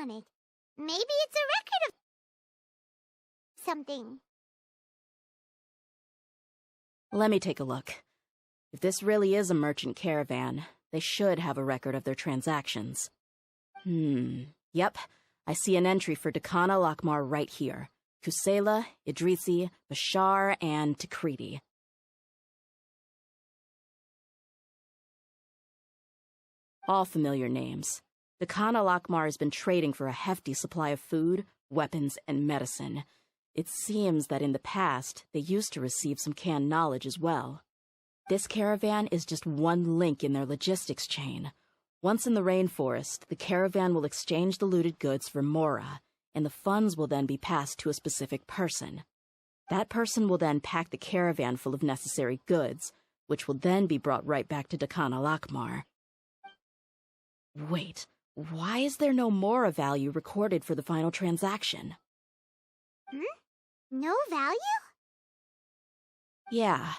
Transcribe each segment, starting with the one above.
on it. Maybe it's a record of something. Let me take a look. If this really is a merchant caravan, they should have a record of their transactions. Yep. I see an entry for Dakana Lakmar right here. Kusela, Idrisi, Bashar, and Takriti. All familiar names. Dakana Lakmar has been trading for a hefty supply of food, weapons, and medicine. It seems that in the past, they used to receive some canned knowledge as well. This caravan is just one link in their logistics chain. Once in the rainforest, the caravan will exchange the looted goods for Mora, and the funds will then be passed to a specific person. That person will then pack the caravan full of necessary goods, which will then be brought right back to Dakana Lakmar. Wait, why is there no Mora value recorded for the final transaction? No value? Yeah.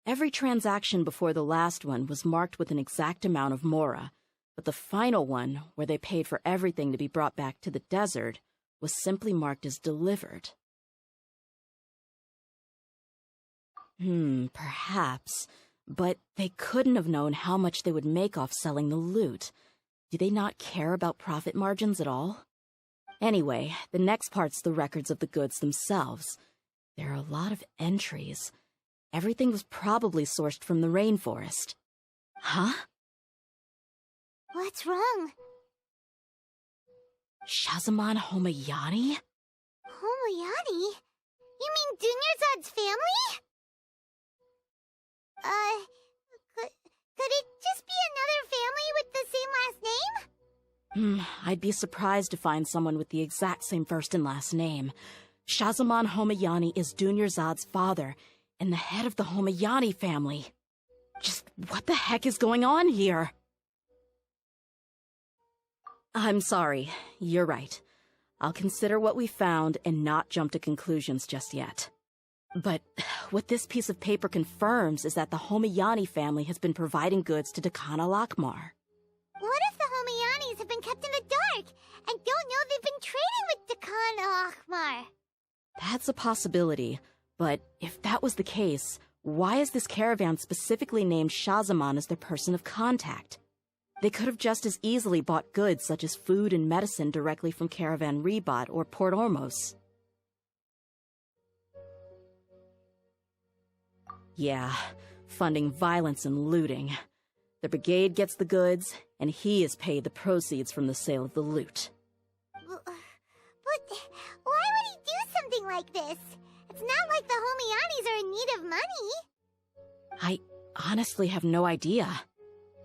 Every transaction before the last one was marked with an exact amount of Mora, but the final one, where they paid for everything to be brought back to the desert, was simply marked as delivered. Perhaps. But they couldn't have known how much they would make off selling the loot. Do they not care about profit margins at all? Anyway, the next part's the records of the goods themselves. There are a lot of entries. Everything was probably sourced from the rainforest. Huh? What's wrong? Shahzaman Homayani? Homayani? You mean Dunyarzad's family? Could it just be another family with the same last name? I'd be surprised to find someone with the exact same first and last name. Shahzaman Homayani is Dunyarzad's father, and the head of the Homayani family. Just what the heck is going on here? I'm sorry, you're right. I'll consider what we found and not jump to conclusions just yet. But what this piece of paper confirms is that the Homayani family has been providing goods to Dakana Lakmar. What if the Homayanis have been kept in the dark and don't know they've been trading with Dakana Lakmar? That's a possibility, but if that was the case, why is this caravan specifically named Shahzaman as their person of contact? They could have just as easily bought goods such as food and medicine directly from Caravan Ribat or Port Ormos. Yeah, funding violence and looting. The brigade gets the goods, and he is paid the proceeds from the sale of the loot. But why would he do something like this? It's not like the Homayanis are in need of money. I honestly have no idea.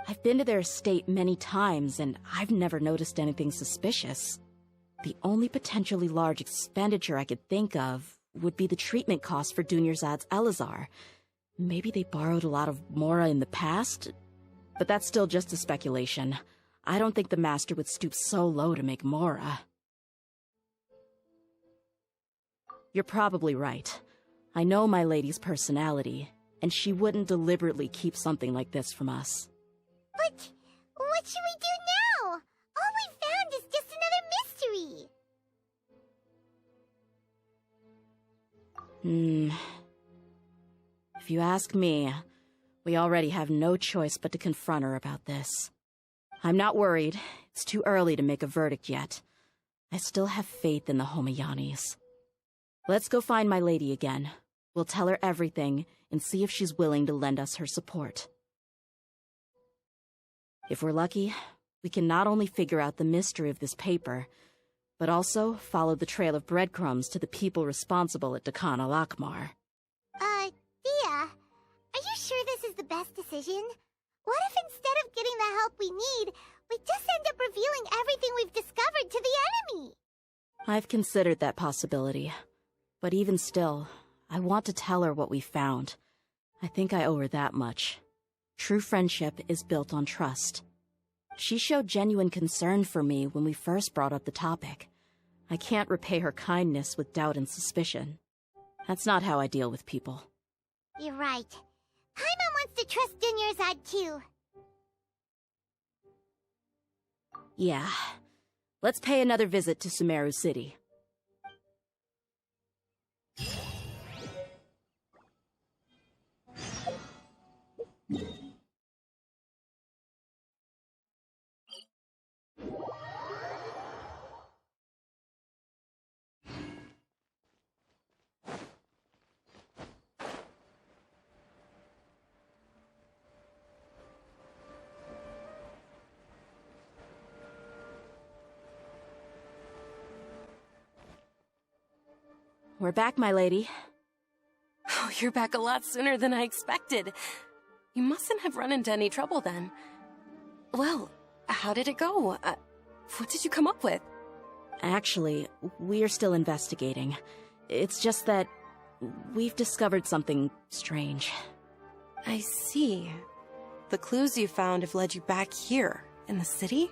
I've been to their estate many times, and I've never noticed anything suspicious. The only potentially large expenditure I could think of would be the treatment costs for Dunyarzad's Elazar. Maybe they borrowed a lot of Mora in the past? But that's still just a speculation. I don't think the Master would stoop so low to make Mora. You're probably right. I know my lady's personality, and she wouldn't deliberately keep something like this from us. But what should we do now? All we found is just another mystery. If you ask me, we already have no choice but to confront her about this. I'm not worried. It's too early to make a verdict yet. I still have faith in the Homayanis. Let's go find my lady again. We'll tell her everything and see if she's willing to lend us her support. If we're lucky, we can not only figure out the mystery of this paper, but also follow the trail of breadcrumbs to the people responsible at Dakana Lakmar. Dehya, are you sure this is the best decision? What if instead of getting the help we need, we just end up revealing everything we've discovered to the enemy? I've considered that possibility. But even still, I want to tell her what we found. I think I owe her that much. True friendship is built on trust. She showed genuine concern for me when we first brought up the topic. I can't repay her kindness with doubt and suspicion. That's not how I deal with people. You're right. Paimon wants to trust Dunyarzad too. Yeah, Let's pay another visit to Sumeru City. We're back, my lady. Oh, you're back a lot sooner than I expected. You mustn't have run into any trouble then. Well, how did it go? What did you come up with? Actually, we're still investigating. It's just that we've discovered something strange. I see. The clues you found have led you back here, in the city?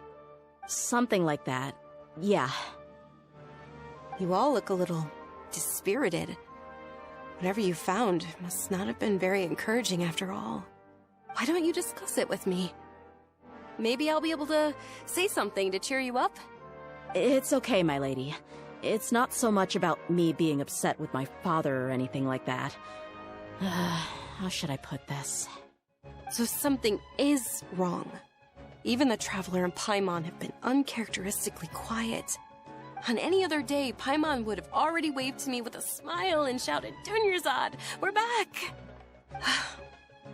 Something like that. Yeah. You all look a little dispirited. Whatever you found must not have been very encouraging after all. Why don't you discuss it with me? Maybe I'll be able to say something to cheer you up? It's okay, my lady. It's not so much about me being upset with my father or anything like that. How should I put this? So something is wrong. Even the Traveler and Paimon have been uncharacteristically quiet. On any other day, Paimon would have already waved to me with a smile and shouted, "Dunyarzard, we're back!"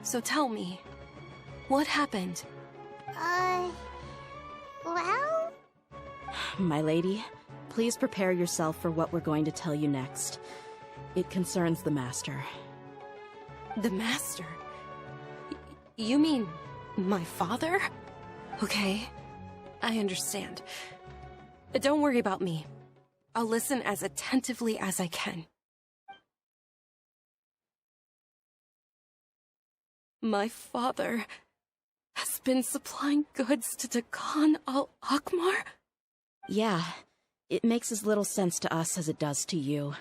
So tell me, what happened? Well? My lady, please prepare yourself for what we're going to tell you next. It concerns the Master. The Master? You mean my father? Okay, I understand. Don't worry about me. I'll listen as attentively as I can. My father has been supplying goods to the Khan al-Akmar? Yeah, it makes as little sense to us as it does to you.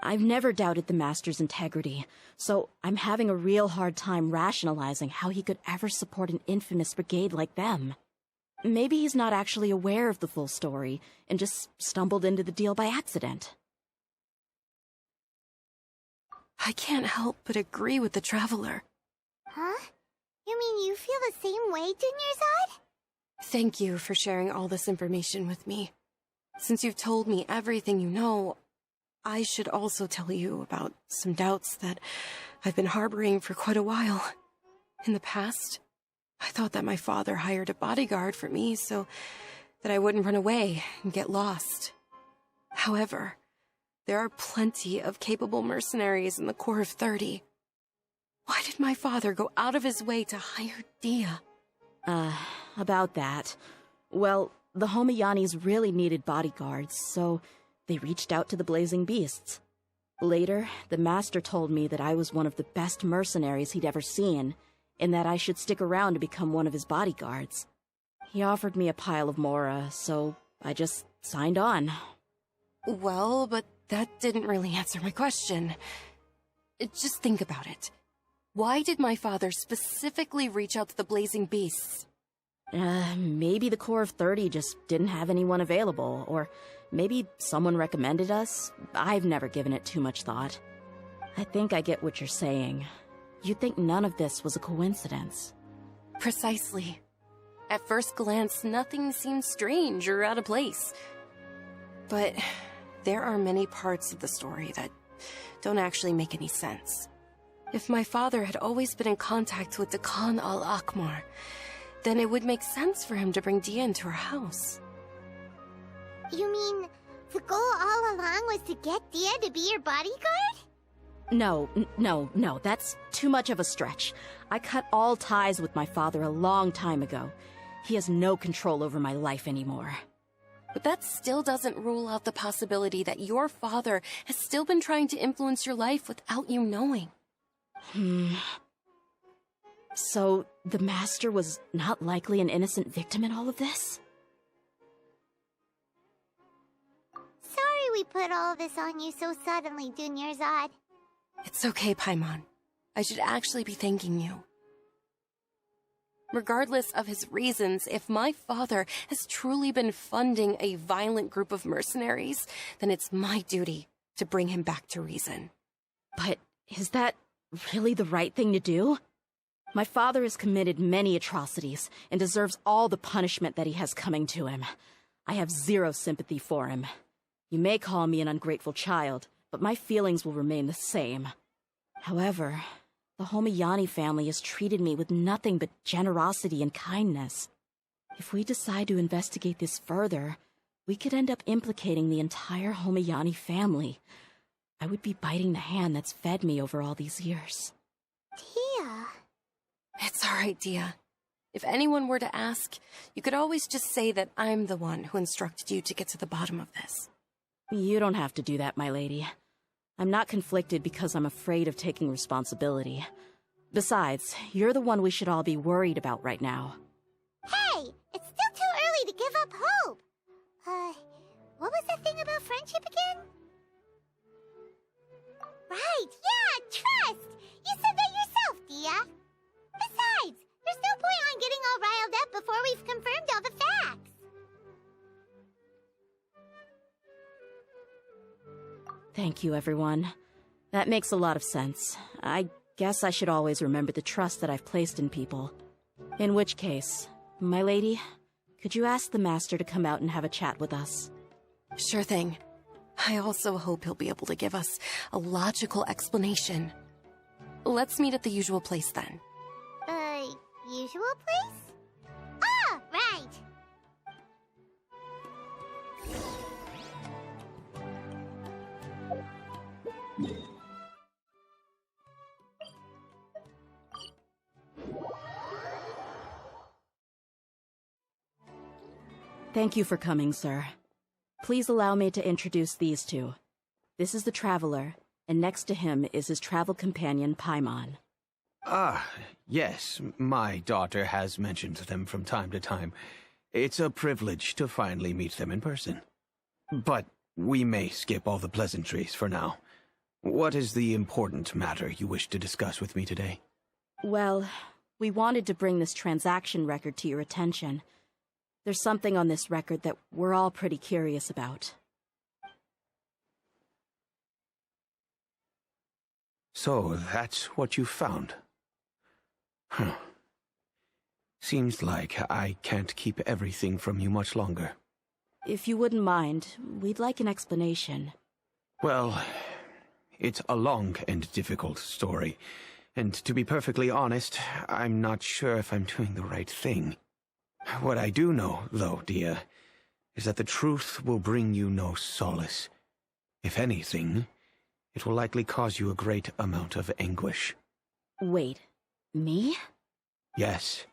I've never doubted the Master's integrity, so I'm having a real hard time rationalizing how he could ever support an infamous brigade like them. Maybe he's not actually aware of the full story and just stumbled into the deal by accident. I can't help but agree with the Traveler. Huh? You mean you feel the same way, Dunyarzard? Thank you for sharing all this information with me. Since you've told me everything you know, I should also tell you about some doubts that I've been harboring for quite a while. In the past, I thought that my father hired a bodyguard for me so that I wouldn't run away and get lost. However, there are plenty of capable mercenaries in the Corps of 30. Why did my father go out of his way to hire Dehya? About that. Well, the Homiyanis really needed bodyguards, so they reached out to the Blazing Beasts. Later, the Master told me that I was one of the best mercenaries he'd ever seen, and that I should stick around to become one of his bodyguards. He offered me a pile of mora, so I just signed on. Well, but that didn't really answer my question. Just think about it. Why did my father specifically reach out to the Blazing Beasts? Maybe the Corps of 30 just didn't have anyone available, or maybe someone recommended us. I've never given it too much thought. I think I get what you're saying. You'd think none of this was a coincidence. Precisely. At first glance, nothing seems strange or out of place. But there are many parts of the story that don't actually make any sense. If my father had always been in contact with the Khan al-Akmar, then it would make sense for him to bring Dehya into our house. You mean the goal all along was to get Dehya to be your bodyguard? No, that's too much of a stretch. I cut all ties with my father a long time ago. He has no control over my life anymore. But that still doesn't rule out the possibility that your father has still been trying to influence your life without you knowing. So, the Master was not likely an innocent victim in all of this? Sorry we put all of this on you so suddenly, Dunyarzard. It's okay, Paimon. I should actually be thanking you. Regardless of his reasons, if my father has truly been funding a violent group of mercenaries, then it's my duty to bring him back to reason. But is that really the right thing to do? My father has committed many atrocities and deserves all the punishment that he has coming to him. I have zero sympathy for him. You may call me an ungrateful child, but my feelings will remain the same. However, the Homayani family has treated me with nothing but generosity and kindness. If we decide to investigate this further, we could end up implicating the entire Homayani family. I would be biting the hand that's fed me over all these years. Dehya... It's all right, Dehya. If anyone were to ask, you could always just say that I'm the one who instructed you to get to the bottom of this. You don't have to do that, my lady. I'm not conflicted because I'm afraid of taking responsibility. Besides, you're the one we should all be worried about right now. Hey! It's still too early to give up hope! What was that thing about friendship again? Right, yeah, trust! You said that yourself, Dehya! Besides, there's no point on getting all riled up before we've confirmed all the facts! Thank you, everyone. That makes a lot of sense. I guess I should always remember the trust that I've placed in people. In which case, my lady, could you ask the Master to come out and have a chat with us? Sure thing. I also hope he'll be able to give us a logical explanation. Let's meet at the usual place then. Usual place? Ah, right! Thank you for coming, sir. Please allow me to introduce these two. This is the Traveler, and next to him is his travel companion, Paimon. Ah, yes, my daughter has mentioned them from time to time. It's a privilege to finally meet them in person. But we may skip all the pleasantries for now. What is the important matter you wish to discuss with me today? Well, we wanted to bring this transaction record to your attention. There's something on this record that we're all pretty curious about. So, that's what you found? Huh. Seems like I can't keep everything from you much longer. If you wouldn't mind, we'd like an explanation. Well, it's a long and difficult story, and to be perfectly honest, I'm not sure if I'm doing the right thing. What I do know, though, Dehya, is that the truth will bring you no solace. If anything, it will likely cause you a great amount of anguish. Wait, me? Yes,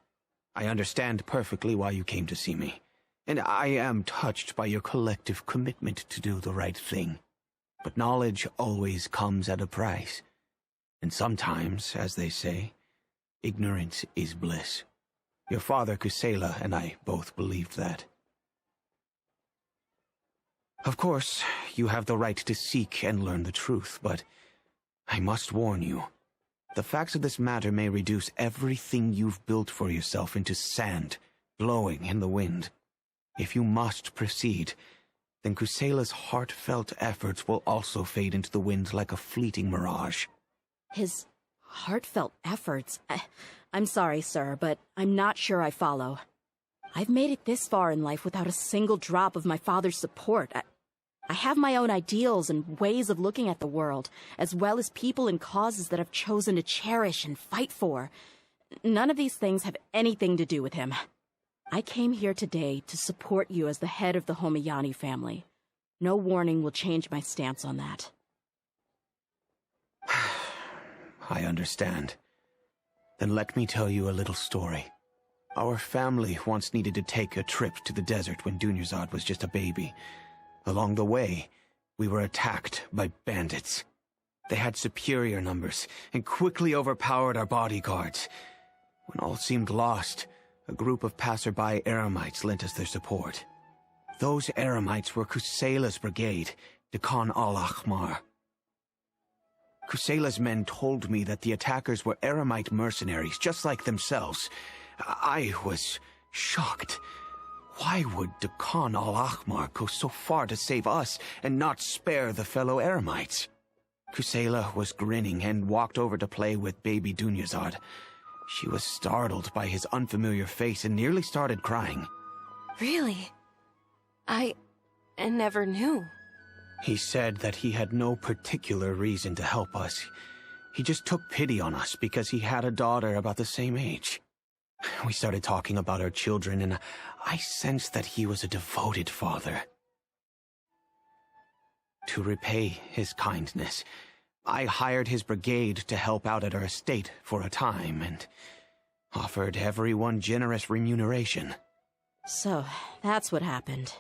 I understand perfectly why you came to see me, and I am touched by your collective commitment to do the right thing. But knowledge always comes at a price, and sometimes, as they say, ignorance is bliss. Your father, Kusela, and I both believed that. Of course, you have the right to seek and learn the truth, but I must warn you. The facts of this matter may reduce everything you've built for yourself into sand, blowing in the wind. If you must proceed, then Kusela's heartfelt efforts will also fade into the wind like a fleeting mirage. His heartfelt efforts? I'm sorry, sir, but I'm not sure I follow. I've made it this far in life without a single drop of my father's support. I have my own ideals and ways of looking at the world, as well as people and causes that I've chosen to cherish and fight for. None of these things have anything to do with him. I came here today to support you as the head of the Homayani family. No warning will change my stance on that. I understand. Then let me tell you a little story. Our family once needed to take a trip to the desert when Dunyarzard was just a baby. Along the way, we were attacked by bandits. They had superior numbers and quickly overpowered our bodyguards. When all seemed lost, a group of passerby Eremites lent us their support. Those Eremites were Kusela's brigade, Dekan al-Ahmar. Kusela's men told me that the attackers were Eremite mercenaries, just like themselves, I was shocked. Why would Dehya al-Ahmar go so far to save us and not spare the fellow Eremites? Kusela was grinning and walked over to play with baby Dunyarzard. She was startled by his unfamiliar face and nearly started crying. Really? I never knew. He said that he had no particular reason to help us. He just took pity on us because he had a daughter about the same age. We started talking about our children, and I sensed that he was a devoted father. To repay his kindness, I hired his brigade to help out at our estate for a time, and offered everyone generous remuneration. So, that's what happened.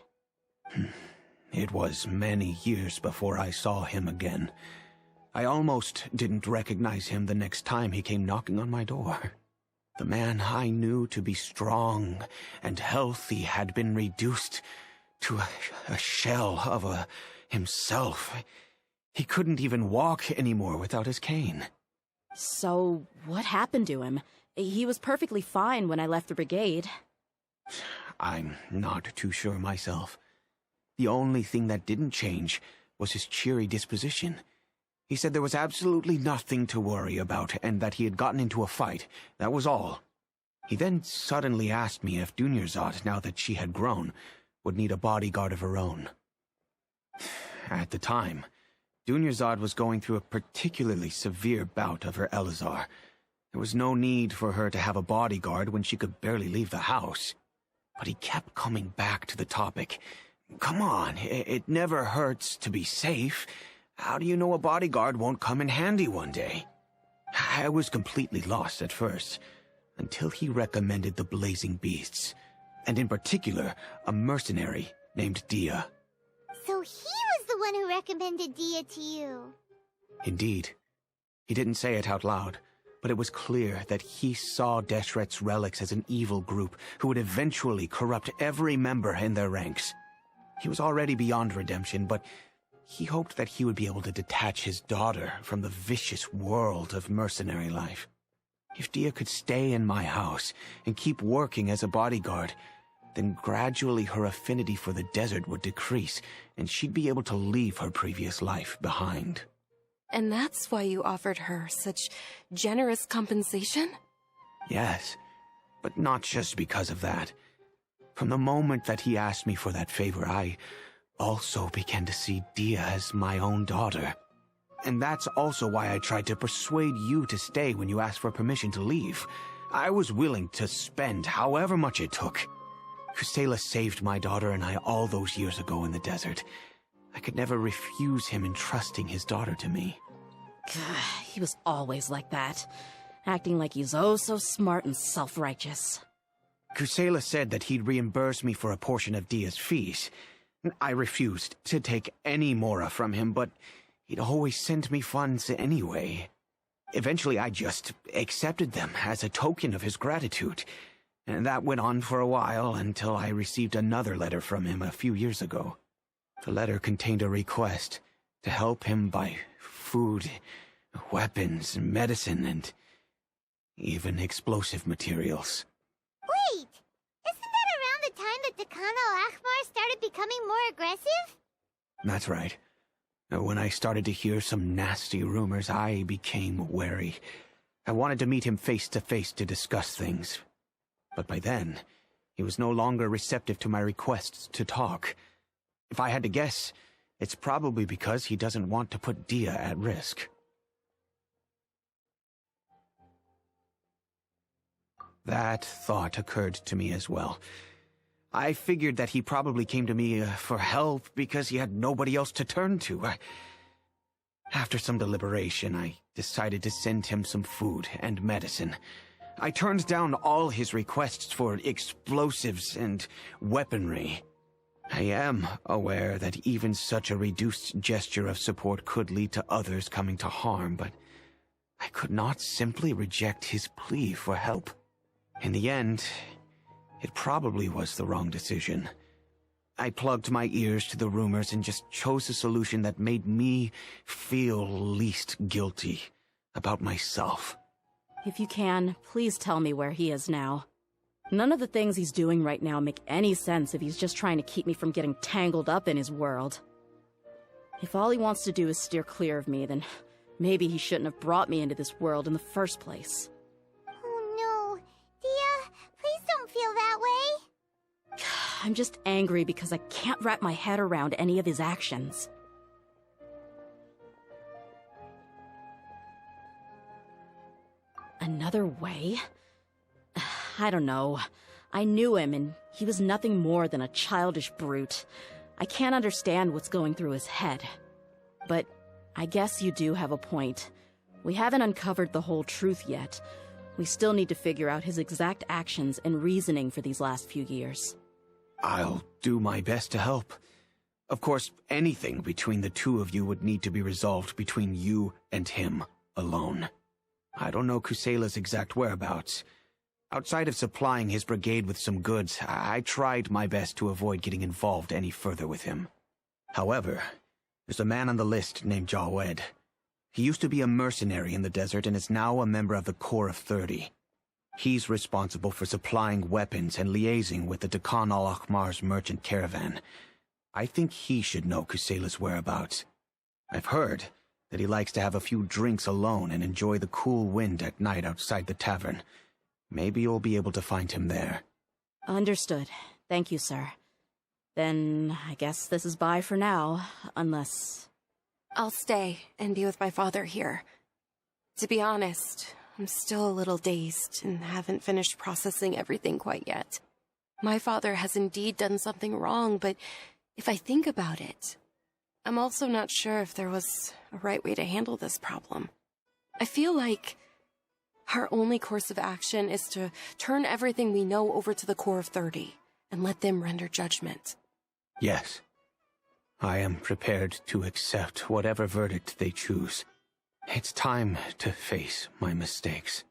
It was many years before I saw him again. I almost didn't recognize him the next time he came knocking on my door. The man I knew to be strong and healthy had been reduced to a shell of himself. He couldn't even walk anymore without his cane. So, what happened to him? He was perfectly fine when I left the brigade. I'm not too sure myself. The only thing that didn't change was his cheery disposition. He said there was absolutely nothing to worry about and that he had gotten into a fight. That was all. He then suddenly asked me if Dunyarzard, now that she had grown, would need a bodyguard of her own. At the time, Dunyarzard was going through a particularly severe bout of her Elazar. There was no need for her to have a bodyguard when she could barely leave the house. But he kept coming back to the topic. Come on, it never hurts to be safe. How do you know a bodyguard won't come in handy one day? I was completely lost at first, until he recommended the Blazing Beasts, and in particular, a mercenary named Dehya. So he was the one who recommended Dehya to you. Indeed. He didn't say it out loud, but it was clear that he saw Deshret's relics as an evil group who would eventually corrupt every member in their ranks. He was already beyond redemption, but he hoped that he would be able to detach his daughter from the vicious world of mercenary life. If Dehya could stay in my house and keep working as a bodyguard, then gradually her affinity for the desert would decrease, and she'd be able to leave her previous life behind. And that's why you offered her such generous compensation? Yes, but not just because of that. From the moment that he asked me for that favor, I also began to see Dehya as my own daughter. And that's also why I tried to persuade you to stay when you asked for permission to leave. I was willing to spend however much it took. Kusela saved my daughter and I all those years ago in the desert. I could never refuse him entrusting his daughter to me. He was always like that, acting like he's oh so smart and self-righteous. Kusela said that he'd reimburse me for a portion of Dehya's fees. I refused to take any more from him, but he'd always send me funds anyway. Eventually, I just accepted them as a token of his gratitude. And that went on for a while until I received another letter from him a few years ago. The letter contained a request to help him buy food, weapons, medicine, and even explosive materials. Wait! Isn't that around the time that Dehya al-Ahmar started becoming more aggressive? That's right. When I started to hear some nasty rumors, I became wary. I wanted to meet him face to face to discuss things. But by then, he was no longer receptive to my requests to talk. If I had to guess, it's probably because he doesn't want to put Dehya at risk. That thought occurred to me as well. I figured that he probably came to me for help because he had nobody else to turn to. After some deliberation, I decided to send him some food and medicine. I turned down all his requests for explosives and weaponry. I am aware that even such a reduced gesture of support could lead to others coming to harm, but I could not simply reject his plea for help. In the end, it probably was the wrong decision. I plugged my ears to the rumors and just chose a solution that made me feel least guilty about myself. If you can, please tell me where he is now. None of the things he's doing right now make any sense if he's just trying to keep me from getting tangled up in his world. If all he wants to do is steer clear of me, then maybe he shouldn't have brought me into this world in the first place. Oh no. Dehya, please don't feel that way. I'm just angry because I can't wrap my head around any of his actions. Another way? I don't know. I knew him, and he was nothing more than a childish brute. I can't understand what's going through his head. But I guess you do have a point. We haven't uncovered the whole truth yet. We still need to figure out his exact actions and reasoning for these last few years. I'll do my best to help. Of course, anything between the two of you would need to be resolved between you and him alone. I don't know Kusela's exact whereabouts. Outside of supplying his brigade with some goods, I tried my best to avoid getting involved any further with him. However, there's a man on the list named Jawed. He used to be a mercenary in the desert and is now a member of the Corps of 30. He's responsible for supplying weapons and liaising with the Dekhan al-Akhmar's merchant caravan. I think he should know Kusela's whereabouts. I've heard that he likes to have a few drinks alone and enjoy the cool wind at night outside the tavern. Maybe you'll be able to find him there. Understood. Thank you, sir. Then I guess this is bye for now, unless... I'll stay and be with my father here. To be honest, I'm still a little dazed and haven't finished processing everything quite yet. My father has indeed done something wrong, but if I think about it, I'm also not sure if there was a right way to handle this problem. I feel like our only course of action is to turn everything we know over to the Corps of 30 and let them render judgment. Yes. I am prepared to accept whatever verdict they choose. It's time to face my mistakes.